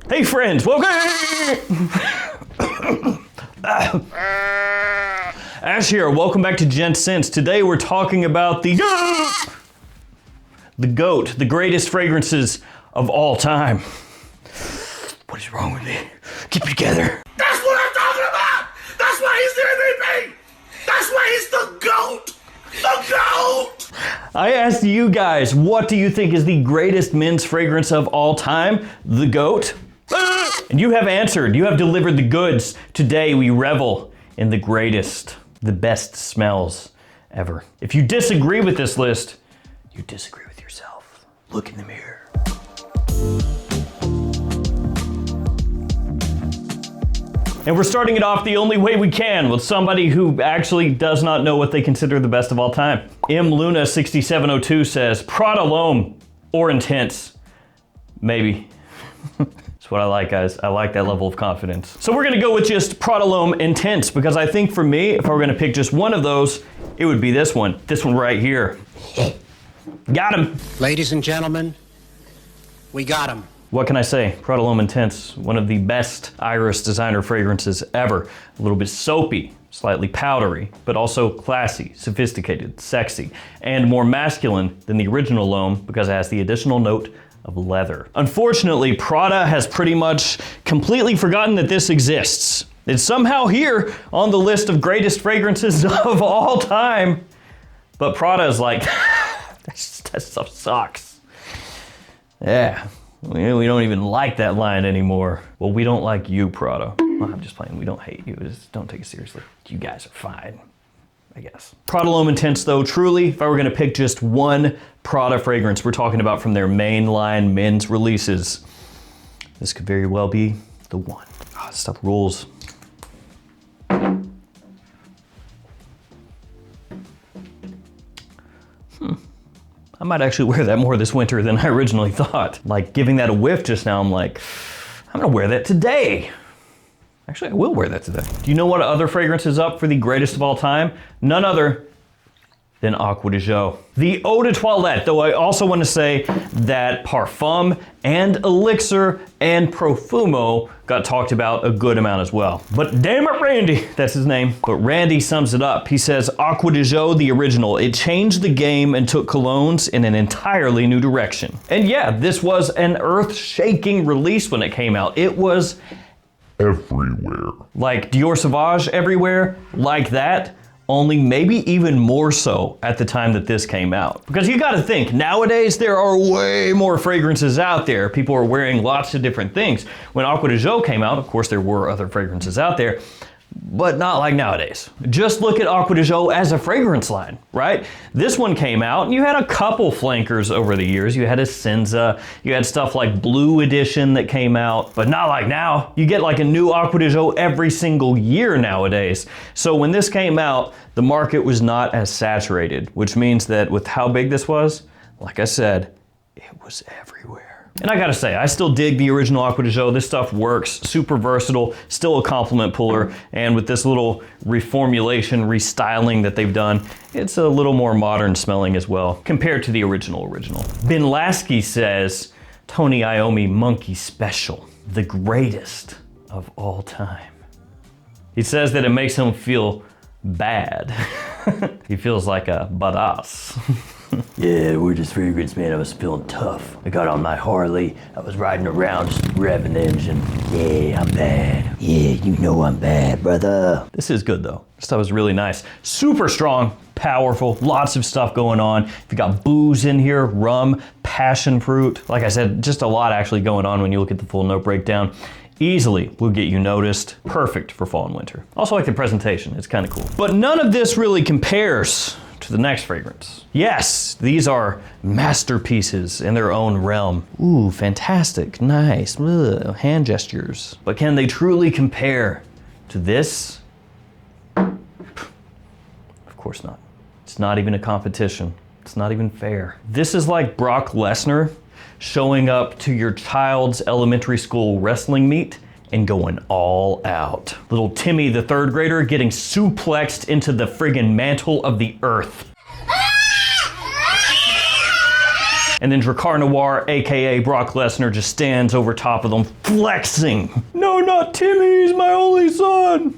Hey friends, welcome! Ash here, welcome back to Gents. Today we're talking about the GOAT, the greatest fragrances of all time. What is wrong with me? Keep it together. That's what I'm talking about! That's why he's the MVP! That's why he's the GOAT! The GOAT! I asked you guys, what do you think is the greatest men's fragrance of all time? The GOAT? And you have answered, you have delivered the goods. Today we revel in the greatest, the best smells ever. If you disagree with this list, you disagree with yourself. Look in the mirror. And we're starting it off the only way we can with somebody who actually does not know what they consider the best of all time. M Luna 6702 says, Prada L'Homme or Intense. Maybe. That's what I like, guys. I like that level of confidence. So we're gonna go with just Prada L'Homme Intense because I think for me, if I were gonna pick just one of those, it would be this one right here. Got him. Ladies and gentlemen, we got him. What can I say? Prada L'Homme Intense, one of the best iris designer fragrances ever. A little bit soapy, slightly powdery, but also classy, sophisticated, sexy, and more masculine than the original L'Homme because it has the additional note of leather. Unfortunately, Prada has pretty much completely forgotten that this exists. It's somehow here on the list of greatest fragrances of all time, but Prada is like, that stuff sucks. Yeah. We don't even like that line anymore. Well, we don't like you, Prada. Well, I'm just playing. We don't hate you. Just don't take it seriously. You guys are fine, I guess. Prada L'Homme Intense, though, truly, if I were gonna pick just one Prada fragrance we're talking about from their mainline men's releases, this could very well be the one. Oh, this stuff rules. I might actually wear that more this winter than I originally thought. Like giving that a whiff just now, I'm like, I'm gonna wear that today. Actually, I will wear that today. Do you know what other fragrance is up for the greatest of all time? None other than Acqua de Jo. The Eau de Toilette, though I also want to say that Parfum and Elixir and Profumo got talked about a good amount as well. But damn it, Randy, that's his name. But Randy sums it up. He says, Acqua de Jo, the original, it changed the game and took colognes in an entirely new direction. And yeah, this was an earth-shaking release when it came out. It was everywhere. Like Dior Sauvage everywhere, like that. Only maybe even more so at the time that this came out. Because you gotta think, nowadays there are way more fragrances out there. People are wearing lots of different things. When Acqua de Jo came out, of course there were other fragrances out there, but not like nowadays. Just look at Acqua de Jo as a fragrance line, right? This one came out and you had a couple flankers over the years. You had a Senza, you had stuff like Blue Edition that came out, but not like now. You get like a new Acqua de Jo every single year nowadays. So when this came out, the market was not as saturated, which means that with how big this was, like I said, it was everywhere. And I gotta say, I still dig the original Acqua de Jo. This stuff works, super versatile, still a compliment puller, and with this little reformulation, restyling that they've done, it's a little more modern smelling as well, compared to the original. Ben Lasky says, Tony Iommi Monkey Special, the greatest of all time. He says that it makes him feel bad. He feels like a badass. Yeah, we're just fragrance, man. I was feeling tough. I got on my Harley. I was riding around, just revving the engine. Yeah, I'm bad. Yeah, you know I'm bad, brother. This is good though. This stuff was really nice. Super strong, powerful, lots of stuff going on. You got booze in here, rum, passion fruit. Like I said, just a lot actually going on when you look at the full note breakdown. Easily will get you noticed. Perfect for fall and winter. Also like the presentation, it's kind of cool. But none of this really compares to the next fragrance. Yes, these are masterpieces in their own realm. Ooh, fantastic, nice, ugh, hand gestures. But can they truly compare to this? Of course not. It's not even a competition. It's not even fair. This is like Brock Lesnar showing up to your child's elementary school wrestling meet and going all out. Little Timmy, the third grader, getting suplexed into the friggin' mantle of the earth. And then Drakkar Noir, aka Brock Lesnar, just stands over top of them, flexing. No, not Timmy, he's my only son.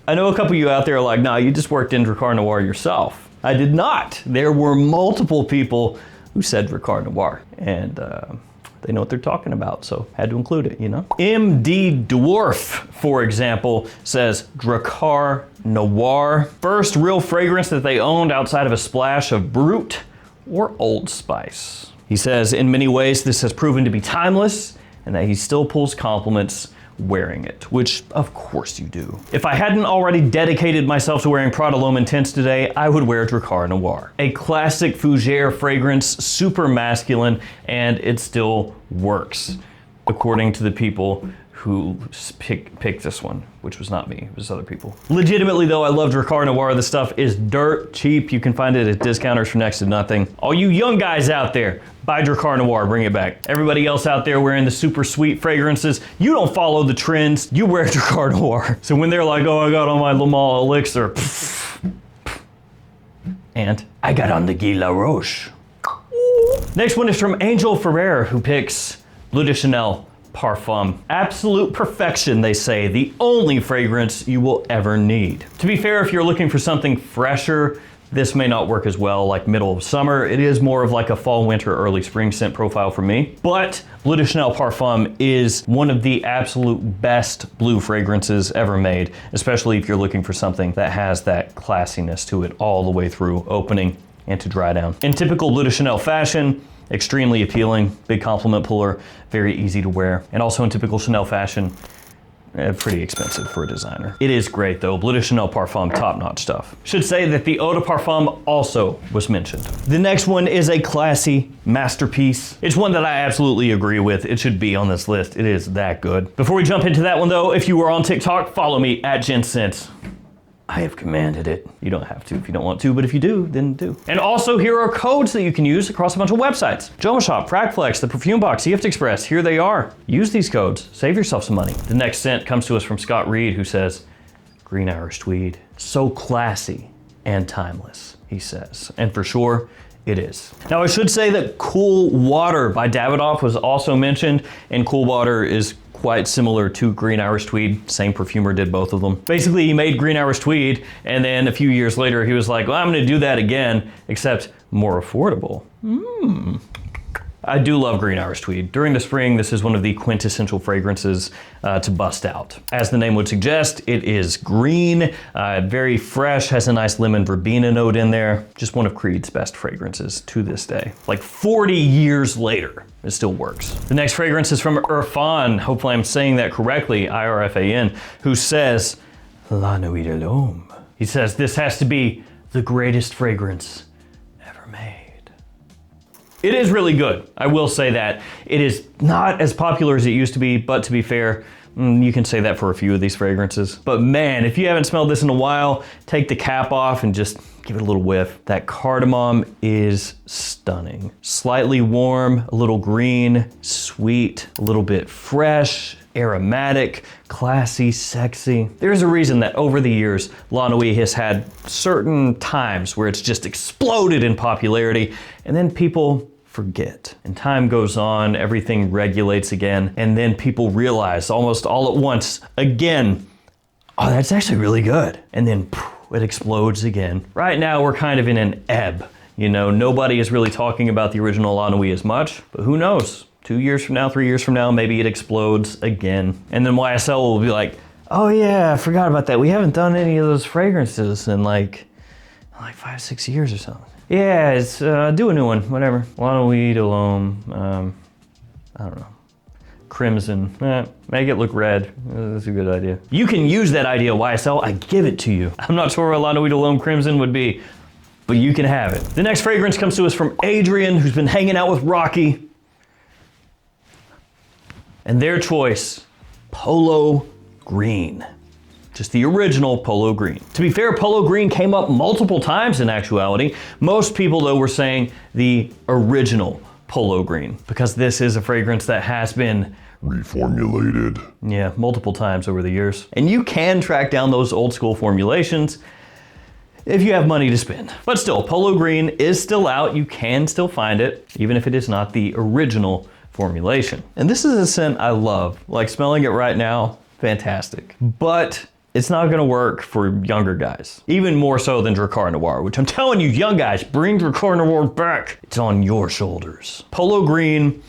I know a couple of you out there are like, nah, you just worked in Drakkar Noir yourself. I did not. There were multiple people who said Drakkar Noir, and they know what they're talking about, so had to include it, you know? MD Dwarf, for example, says Drakkar Noir, first real fragrance that they owned outside of a splash of Brut or Old Spice. He says, in many ways, this has proven to be timeless, and that he still pulls compliments wearing it, which of course you do. If I hadn't already dedicated myself to wearing Prada L'Homme Intense today, I would wear Drakkar Noir. A classic fougere fragrance, super masculine, and it still works, according to the people who picked this one, which was not me, it was other people. Legitimately though, I love Drakkar Noir. This stuff is dirt cheap. You can find it at discounters for next to nothing. All you young guys out there, buy Drakkar Noir, bring it back. Everybody else out there wearing the super sweet fragrances, you don't follow the trends, you wear Drakkar Noir. So when they're like, oh, I got on my Le Mans Elixir, and I got on the Guy La Roche. Next one is from Angel Ferrer, who picks Bleu de Chanel Parfum. Absolute perfection, they say, the only fragrance you will ever need. To be fair, if you're looking for something fresher, this may not work as well like middle of summer. It is more of like a fall, winter, early spring scent profile for me. But Bleu de Chanel Parfum is one of the absolute best blue fragrances ever made, especially if you're looking for something that has that classiness to it all the way through opening and to dry down. In typical Bleu de Chanel fashion, extremely appealing, big compliment puller, very easy to wear. And also in typical Chanel fashion, pretty expensive for a designer. It is great though, Bleu de Chanel Parfum, top-notch stuff. Should say that the Eau de Parfum also was mentioned. The next one is a classy masterpiece. It's one that I absolutely agree with. It should be on this list. It is that good. Before we jump into that one though, if you were on TikTok, follow me at Gents. I have commanded it. You don't have to if you don't want to, but if you do, then do. And also here are codes that you can use across a bunch of websites. JOMASHOP, Fragflex, the Perfume Box, Gift Express, here they are. Use these codes, save yourself some money. The next scent comes to us from Scott Reed, who says, Green Irish Tweed. So classy and timeless, he says. And for sure, it is. Now I should say that Cool Water by Davidoff was also mentioned, and Cool Water is quite similar to Green Irish Tweed. Same perfumer did both of them. Basically, he made Green Irish Tweed, and then a few years later, he was like, well, I'm gonna do that again, except more affordable. I do love Green Irish Tweed. During the spring, this is one of the quintessential fragrances to bust out. As the name would suggest, it is green, very fresh, has a nice lemon verbena note in there. Just one of Creed's best fragrances to this day. Like 40 years later, it still works. The next fragrance is from Irfan, hopefully I'm saying that correctly, IRFAN, who says, La Nuit de l'Homme. He says, this has to be the greatest fragrance ever made. It is really good, I will say that. It is not as popular as it used to be, but to be fair, you can say that for a few of these fragrances. But man, if you haven't smelled this in a while, take the cap off and just give it a little whiff. That cardamom is stunning. Slightly warm, a little green, sweet, a little bit fresh, aromatic, classy, sexy. There's a reason that over the years, La Nuit has had certain times where it's just exploded in popularity, and then people forget. And time goes on, everything regulates again, and then people realize almost all at once, again, oh, that's actually really good. And then it explodes again. Right now, we're kind of in an ebb. You know, nobody is really talking about the original La Nuit as much, but who knows? 2 years from now, 3 years from now, maybe it explodes again. And then YSL will be like, oh yeah, I forgot about that. We haven't done any of those fragrances in like 5, 6 years or something. Yeah, it's, do a new one, whatever. La Nuit de l'Homme, I don't know. Crimson, make it look red. That's a good idea. You can use that idea, YSL, I give it to you. I'm not sure what La Nuit de l'Homme Crimson would be, but you can have it. The next fragrance comes to us from Adrian, who's been hanging out with Rocky. And their choice, Polo Green. Just the original Polo Green. To be fair, Polo Green came up multiple times in actuality. Most people though were saying the original Polo Green, because this is a fragrance that has been reformulated. Yeah, multiple times over the years. And you can track down those old school formulations. if you have money to spend. But still, Polo Green is still out. You can still find it, even if it is not the original formulation. And this is a scent I love. Like smelling it right now, fantastic. But it's not gonna work for younger guys. Even more so than Drakkar Noir, which I'm telling you, young guys, bring Drakkar Noir back. It's on your shoulders. Polo Green,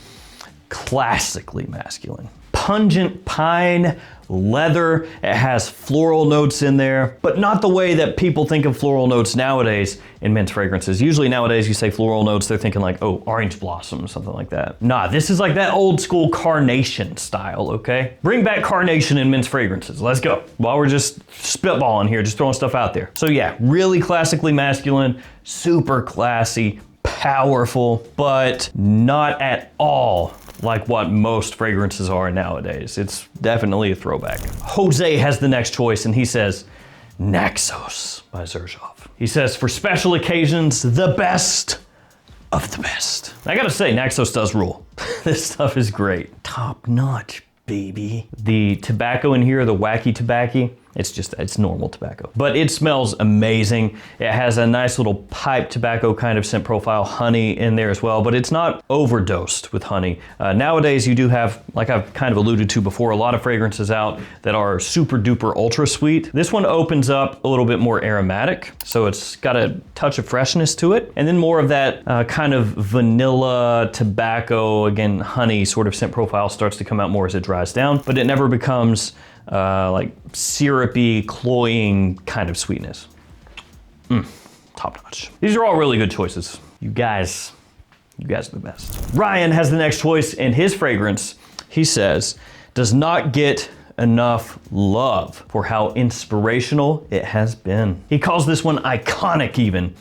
classically masculine. Pungent pine, leather, it has floral notes in there, but not the way that people think of floral notes nowadays in men's fragrances. Usually nowadays you say floral notes, they're thinking like, oh, orange blossom, something like that. Nah, this is like that old school carnation style, okay? Bring back carnation in men's fragrances, let's go. While we're just spitballing here, just throwing stuff out there. So yeah, really classically masculine, super classy, powerful, but not at all like what most fragrances are nowadays. It's definitely a throwback. Jose has the next choice and he says, Naxos by Xerjoff. He says, for special occasions, the best of the best. I gotta say, Naxos does rule. This stuff is great. Top notch, baby. The tobacco in here, the wacky tobacco, it's normal tobacco. But it smells amazing. It has a nice little pipe tobacco kind of scent profile, honey in there as well, but it's not overdosed with honey. Nowadays you do have, like I've kind of alluded to before, a lot of fragrances out that are super duper ultra sweet. This one opens up a little bit more aromatic, so it's got a touch of freshness to it, and then more of that kind of vanilla, tobacco, again, honey sort of scent profile starts to come out more as it dries down, but it never becomes like syrupy, cloying kind of sweetness. Top notch. These are all really good choices. You guys are the best. Ryan has the next choice, and his fragrance, he says, does not get enough love for how inspirational it has been. He calls this one iconic even,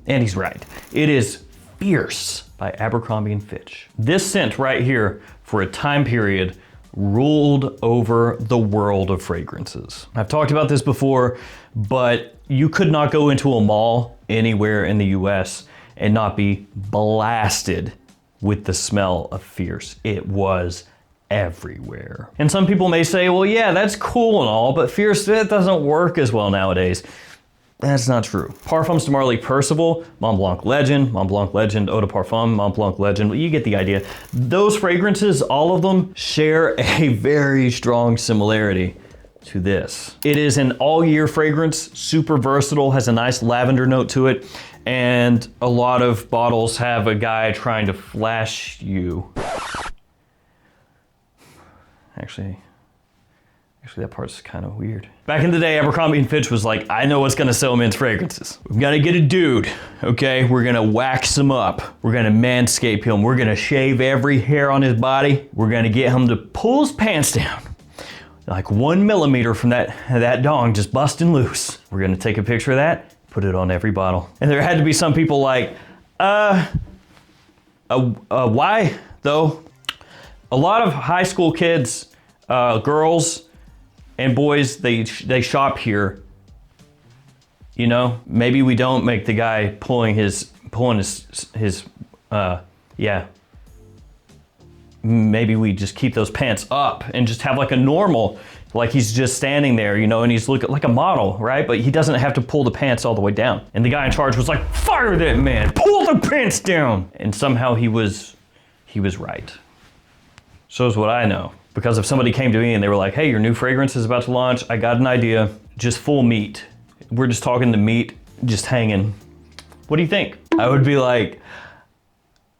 and he's right. It is Fierce by Abercrombie & Fitch. This scent right here, for a time period, ruled over the world of fragrances. I've talked about this before, but you could not go into a mall anywhere in the US and not be blasted with the smell of Fierce. It was everywhere. And some people may say, well, yeah, that's cool and all, but Fierce, that doesn't work as well nowadays. That's not true. Parfums de Marly Percival, Mont Blanc Legend, Eau de Parfum, Mont Blanc Legend, you get the idea. Those fragrances, all of them, share a very strong similarity to this. It is an all-year fragrance, super versatile, has a nice lavender note to it, and a lot of bottles have a guy trying to flash you. Actually, that part's kind of weird. Back in the day, Abercrombie & Fitch was like, I know what's gonna sell men's fragrances. We're gonna get a dude, okay? We're gonna wax him up. We're gonna manscape him. We're gonna shave every hair on his body. We're gonna get him to pull his pants down. Like 1 millimeter from that dong just busting loose. We're gonna take a picture of that, put it on every bottle. And there had to be some people like, why though? A lot of high school kids, girls, and boys, they shop here. You know, maybe we don't make the guy pulling his maybe we just keep those pants up and just have like a normal, like he's just standing there, you know, and he's looking like a model, right? But he doesn't have to pull the pants all the way down. And the guy in charge was like, fire that man, pull the pants down. And somehow he was right. So is what I know. Because if somebody came to me and they were like, hey, your new fragrance is about to launch, I got an idea, just full meat. We're just talking the meat, just hanging. What do you think? I would be like,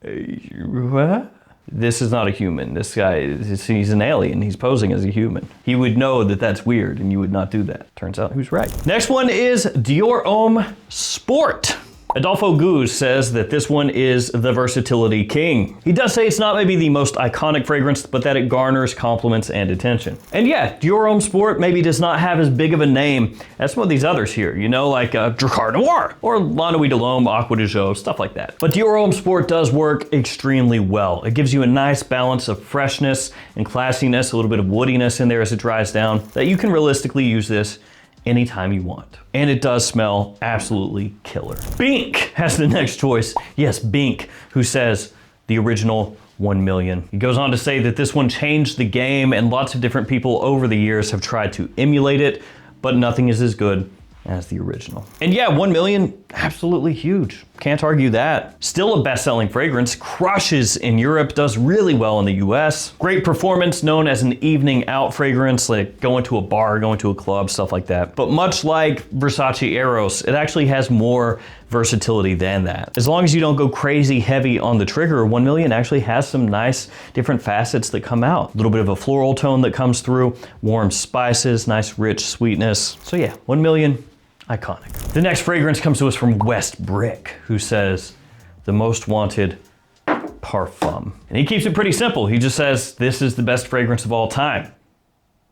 what? This is not a human. This guy, he's an alien. He's posing as a human. He would know that that's weird and you would not do that. Turns out he was right. Next one is Dior Homme Sport. Adolfo Guz says that this one is the versatility king. He does say it's not maybe the most iconic fragrance, but that it garners compliments and attention. And yeah, Dior Homme Sport maybe does not have as big of a name as some of these others here, you know, like Drakkar Noir or La Nuit de l'Homme, Acqua de Joe, stuff like that. But Dior Homme Sport does work extremely well. It gives you a nice balance of freshness and classiness, a little bit of woodiness in there as it dries down, that you can realistically use this anytime you want. And it does smell absolutely killer. Bink has the next choice. Yes, Bink, who says the original 1 million. He goes on to say that this one changed the game and lots of different people over the years have tried to emulate it, but nothing is as good as the original. And yeah, 1 million, absolutely huge. Can't argue that. Still a best-selling fragrance, crushes in Europe, does really well in the US. Great performance, known as an evening out fragrance, like going to a bar, going to a club, stuff like that. But much like Versace Eros, it actually has more versatility than that. As long as you don't go crazy heavy on the trigger, 1 million actually has some nice different facets that come out. A little bit of a floral tone that comes through, warm spices, nice rich sweetness. So yeah, 1 million, iconic. The next fragrance comes to us from West Brick, who says, the most wanted parfum. And he keeps it pretty simple. He just says, this is the best fragrance of all time,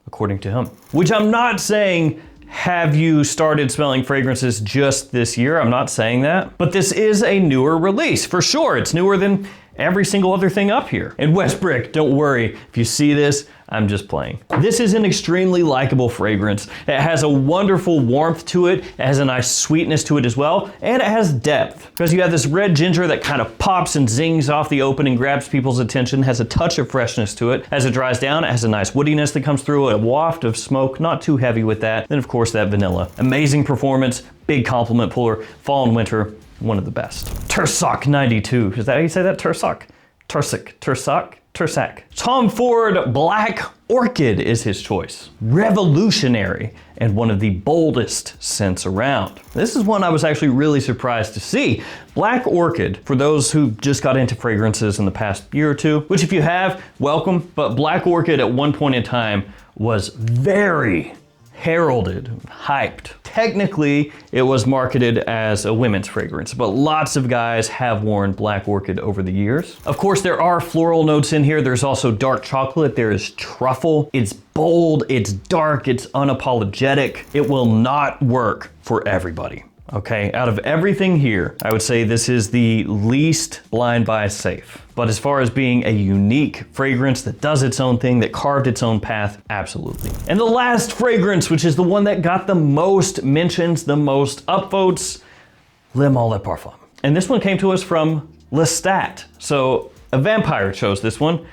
according to him. Which I'm not saying, have you started smelling fragrances just this year? I'm not saying that. But this is a newer release, for sure. It's newer than every single other thing up here. And West Brick, don't worry, if you see this, I'm just playing. This is an extremely likable fragrance. It has a wonderful warmth to it. It has a nice sweetness to it as well. And it has depth, because you have this red ginger that kind of pops and zings off the open and grabs people's attention, has a touch of freshness to it. As it dries down, it has a nice woodiness that comes through, a waft of smoke, not too heavy with that. Then of course that vanilla. Amazing performance, big compliment puller, fall and winter, one of the best. Tursak 92, is that how you say that? Tursak? Tursak. Tom Ford Black Orchid is his choice. Revolutionary and one of the boldest scents around. This is one I was actually really surprised to see. Black Orchid, for those who just got into fragrances in the past year or two, which if you have, welcome, but Black Orchid at one point in time was very heralded, hyped. Technically, it was marketed as a women's fragrance, but lots of guys have worn Black Orchid over the years. Of course, there are floral notes in here. There's also dark chocolate. There is truffle. It's bold, it's dark, it's unapologetic. It will not work for everybody. Okay, out of everything here, I would say this is the least blind buy safe. But as far as being a unique fragrance that does its own thing, that carved its own path, absolutely. And the last fragrance, which is the one that got the most mentions, the most upvotes, Le Male de Parfum. And this one came to us from Lestat. So a vampire chose this one,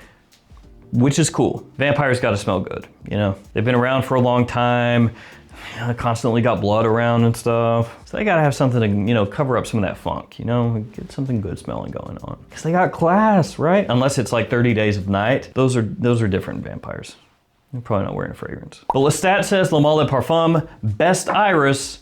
which is cool. Vampires gotta smell good, you know? They've been around for a long time, constantly got blood around and stuff. So they gotta have something to, you know, cover up some of that funk, you know, get something good smelling going on. Because they got class, right? Unless it's like 30 Days of Night. Those are different vampires. They're probably not wearing a fragrance. But Lestat says Le Male de Parfum, best iris,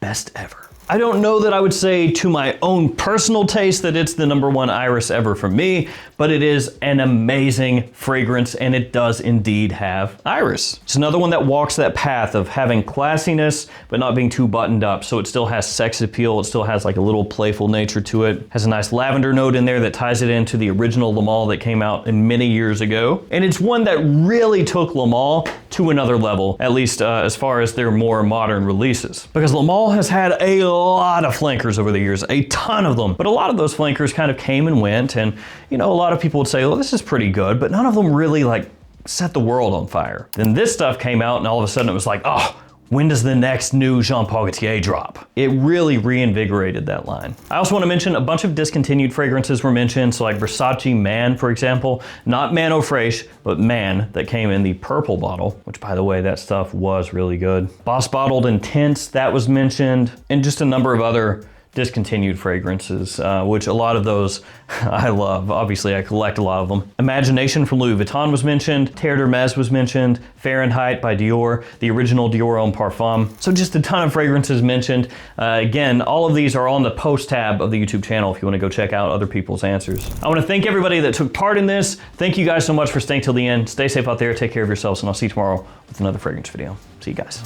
best ever. I don't know that I would say to my own personal taste that it's the #1 iris ever for me, but it is an amazing fragrance and it does indeed have iris. It's another one that walks that path of having classiness, but not being too buttoned up. So it still has sex appeal. It still has like a little playful nature to it. Has a nice lavender note in there that ties it into the original Le Male that came out many years ago. And it's one that really took Le Male to another level, at least as far as their more modern releases. Because Le Male has had a lot of flankers over the years, a ton of them. But a lot of those flankers kind of came and went, and you know, a lot of people would say, well, this is pretty good, but none of them really like set the world on fire. Then this stuff came out and all of a sudden it was like, oh, when does the next new Jean Paul Gaultier drop? It really reinvigorated that line. I also want to mention a bunch of discontinued fragrances were mentioned. So like Versace Man, for example, not Man Eau Fraiche, but Man, that came in the purple bottle, which by the way, that stuff was really good. Boss Bottled Intense, that was mentioned, and just a number of other discontinued fragrances, which a lot of those I love. Obviously, I collect a lot of them. Imagination from Louis Vuitton was mentioned. Terre d'Hermès was mentioned. Fahrenheit by Dior. The original Dior Homme Parfum. So just a ton of fragrances mentioned. Again, all of these are on the post tab of the YouTube channel if you want to go check out other people's answers. I want to thank everybody that took part in this. Thank you guys so much for staying till the end. Stay safe out there. Take care of yourselves, and I'll see you tomorrow with another fragrance video. See you guys.